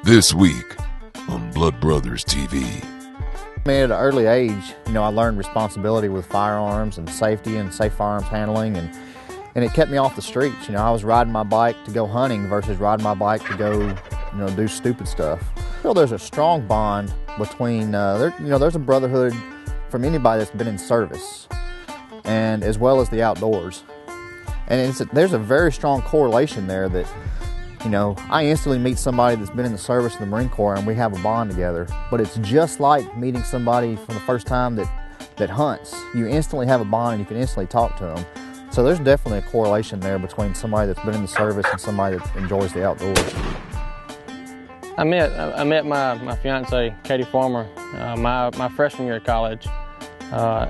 This week on Blood Brothers TV. At an early age, I learned responsibility with firearms and safety and safe firearms handling, and it kept me off the streets. I was riding my bike to go hunting versus riding my bike to go, do stupid stuff. I feel there's a strong bond between, there's a brotherhood from anybody that's been in service, and as well as the outdoors. And there's a very strong correlation there that, I instantly meet somebody that's been in the service of the Marine Corps and we have a bond together. But it's just like meeting somebody for the first time that hunts. You instantly have a bond and you can instantly talk to them. So there's definitely a correlation there between somebody that's been in the service and somebody that enjoys the outdoors. I met my fiance, Katie Farmer, my freshman year of college. I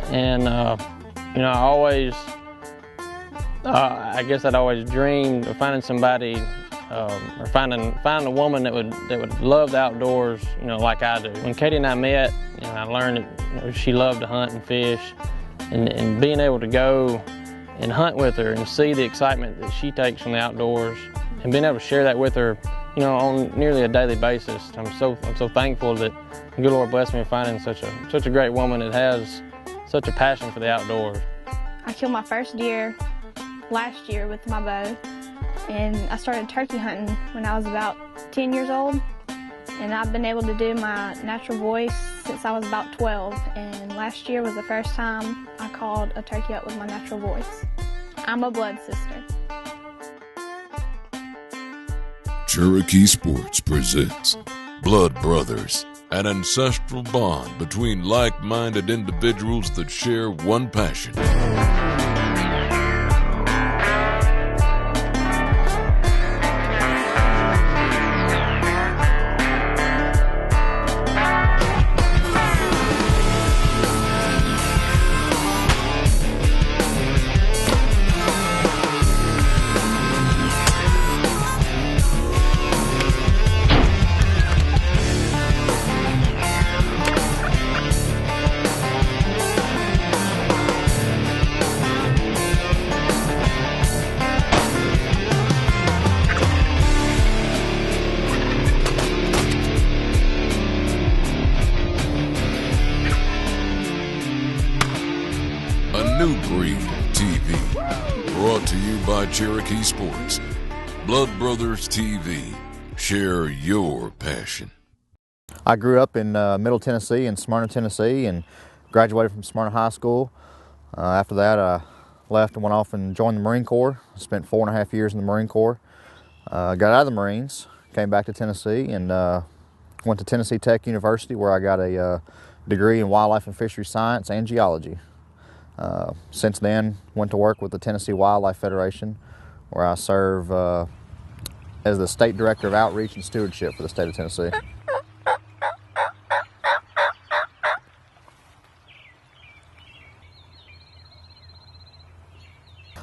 guess I'd always dreamed of finding somebody or finding a woman that would love the outdoors, like I do. When Katie and I met, I learned that she loved to hunt and fish, and being able to go and hunt with her and see the excitement that she takes from the outdoors, and being able to share that with her, on nearly a daily basis. I'm so thankful that the good Lord blessed me with finding such a great woman that has such a passion for the outdoors. I killed my first deer last year with my bow, and I started turkey hunting when I was about 10 years old, and I've been able to do my natural voice since I was about 12, and last year was the first time I called a turkey up with my natural voice. I'm a blood sister. Cherokee Sports presents Blood Brothers, an ancestral bond between like-minded individuals that share one passion. New breed TV, brought to you by Cherokee Sports. Blood Brothers TV, share your passion. I grew up in Middle Tennessee and Smyrna, Tennessee, and graduated from Smyrna High School. After that, I left and went off and joined the Marine Corps. I spent 4.5 years in the Marine Corps. Got out of the Marines, came back to Tennessee, and went to Tennessee Tech University, where I got a degree in wildlife and fisheries science and geology. Since then, went to work with the Tennessee Wildlife Federation, where I serve as the State Director of Outreach and Stewardship for the state of Tennessee.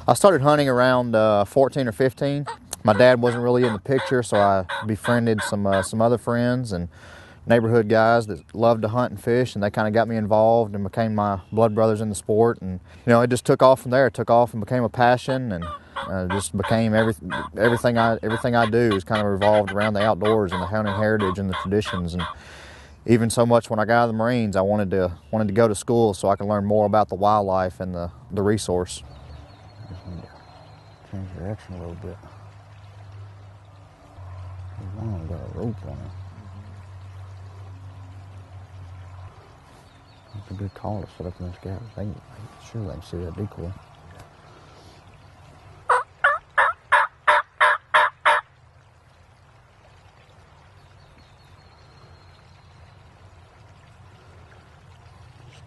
I started hunting around 14 or 15. My dad wasn't really in the picture, so I befriended some other friends and neighborhood guys that loved to hunt and fish, and they kind of got me involved and became my blood brothers in the sport. And it just took off from there. It took off and became a passion, and just became everything I do is kind of revolved around the outdoors and the hunting heritage and the traditions. And even so much when I got out of the Marines, I wanted to go to school so I could learn more about the wildlife and the resource. Just need to change direction a little bit. There's one got a rope on it. It's a good call to set up in this gap. Sure they can see that decoy.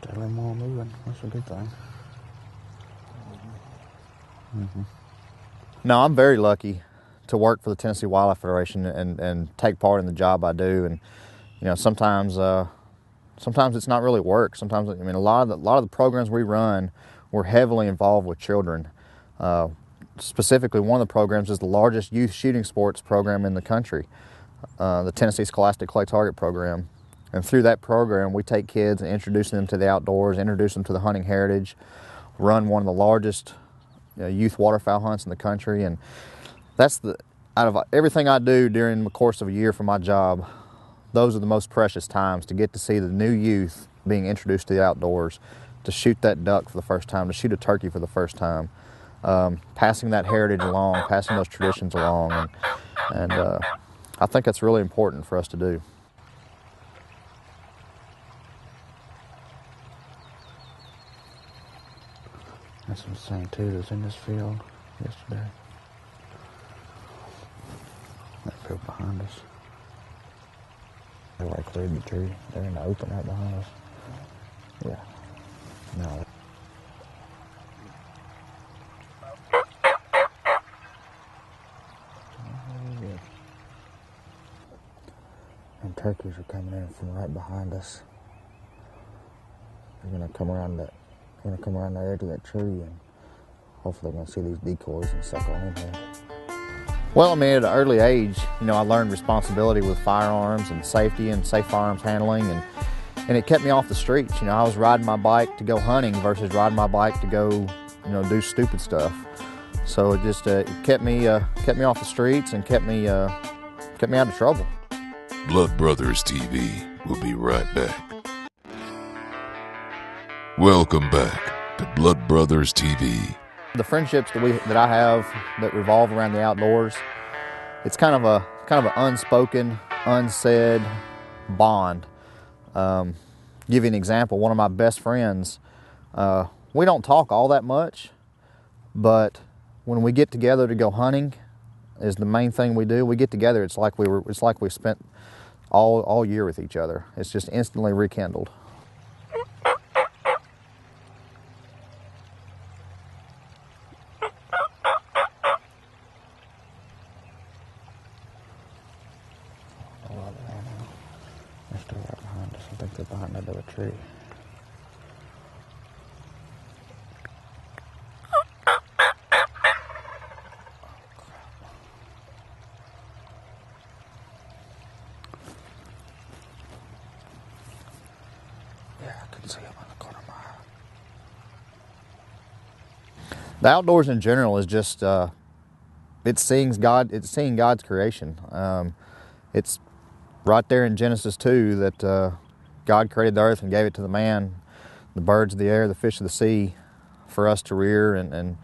Still them all moving. That's a good thing. No, I'm very lucky to work for the Tennessee Wildlife Federation and take part in the job I do. And sometimes it's not really work. Sometimes, a lot of the programs we run, we're heavily involved with children. Specifically, one of the programs is the largest youth shooting sports program in the country, the Tennessee Scholastic Clay Target Program. And through that program, we take kids and introduce them to the outdoors, introduce them to the hunting heritage, run one of the largest youth waterfowl hunts in the country. And out of everything I do during the course of a year for my job, those are the most precious times, to get to see the new youth being introduced to the outdoors, to shoot that duck for the first time, to shoot a turkey for the first time, passing that heritage along, passing those traditions along, and I think that's really important for us to do. That's some same too that's in this field yesterday. That field behind us. They cleared the tree. They're in the open right behind us. Yeah. No. And turkeys are coming in from right behind us. They're gonna come around the edge of that tree, and hopefully they're gonna see these decoys and suckle in here. Well, I mean, at an early age, I learned responsibility with firearms and safety and safe firearms handling, and it kept me off the streets. I was riding my bike to go hunting versus riding my bike to go, do stupid stuff. So it just it kept me off the streets and kept me out of trouble. Blood Brothers TV will be right back. Welcome back to Blood Brothers TV. The friendships that I have that revolve around the outdoors, it's kind of an unspoken, unsaid bond. Give you an example. One of my best friends, we don't talk all that much, but when we get together to go hunting, is the main thing we do. We get together. It's like we spent all year with each other. It's just instantly rekindled. They're still right behind us. I think they're behind that other tree. Yeah, I can see them on the corner of my eye. The outdoors in general is just it's seeing God's creation. It's right there in Genesis 2 that God created the earth and gave it to the man, the birds of the air, the fish of the sea, for us to rear and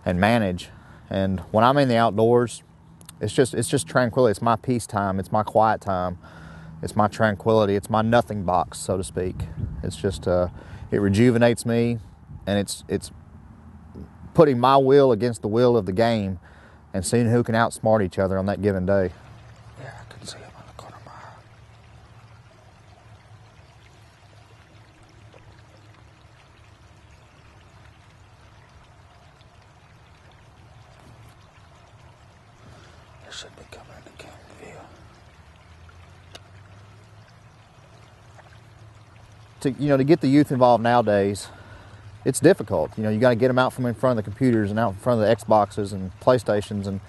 manage. And when I'm in the outdoors, it's just tranquility. It's my peace time. It's my quiet time. It's my tranquility. It's my nothing box, so to speak. It's just it rejuvenates me, and it's putting my will against the will of the game and seeing who can outsmart each other on that given day. Yeah, I can see him on the corner of my eye. They should be coming in the camera view. To get the youth involved nowadays, it's difficult. You got to get them out from in front of the computers and out in front of the Xboxes and PlayStations, and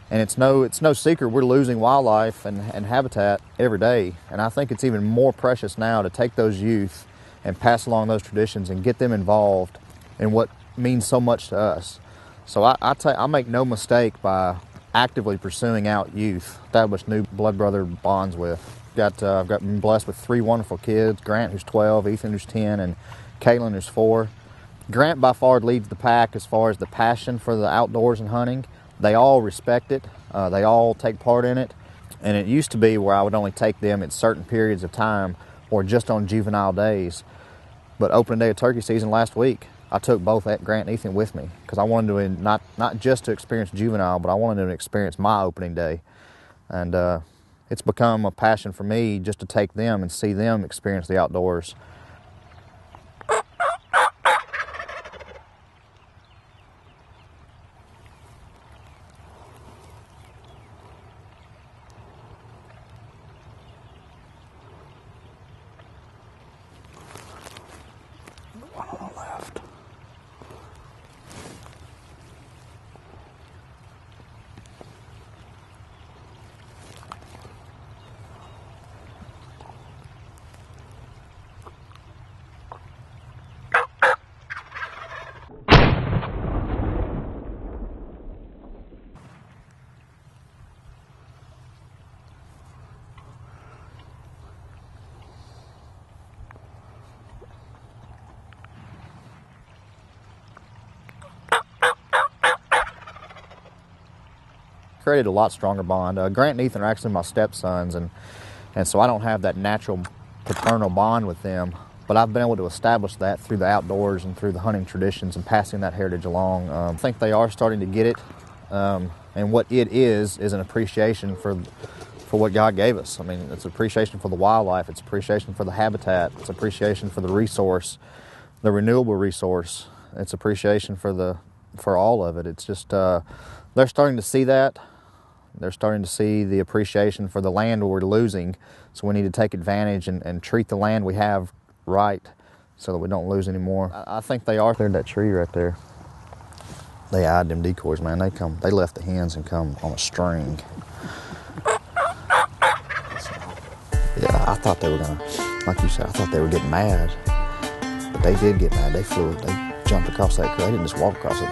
it's no secret we're losing wildlife and habitat every day. And I think it's even more precious now to take those youth and pass along those traditions and get them involved in what means so much to us. So I make no mistake by actively pursuing out youth, establish new blood brother bonds with. I've been blessed with 3 wonderful kids: Grant, who's 12, Ethan, who's 10, and Caitlin, who's 4. Grant by far leads the pack as far as the passion for the outdoors and hunting. They all respect it. They all take part in it. And it used to be where I would only take them at certain periods of time or just on juvenile days. But opening day of turkey season last week, I took both Grant and Ethan with me because I wanted to not just to experience juvenile, but I wanted them to experience my opening day. And it's become a passion for me just to take them and see them experience the outdoors. One on the left. created a lot stronger bond. Grant and Ethan are actually my stepsons, and so I don't have that natural paternal bond with them, but I've been able to establish that through the outdoors and through the hunting traditions and passing that heritage along. I think they are starting to get it, and what it is an appreciation for what God gave us. I mean, it's appreciation for the wildlife, it's appreciation for the habitat, it's appreciation for the resource, the renewable resource, it's appreciation for all of it. It's just, they're starting to see that. They're starting to see the appreciation for the land we're losing, so we need to take advantage and treat the land we have right so that we don't lose any more. I think they are. They're in that tree right there. They eyed them decoys, man. They left the hens and come on a string. Yeah, I thought they were gonna, like you said, I thought they were getting mad. But they did get mad. They jumped across that creek. They didn't just walk across it,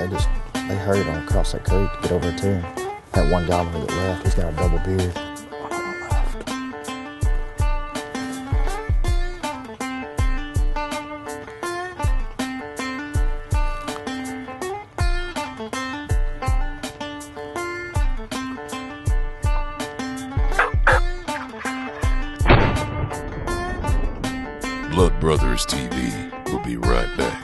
they hurried on across that creek to get over to him. That one gobbler that left, he's got a double beard. Blood Brothers TV will be right back.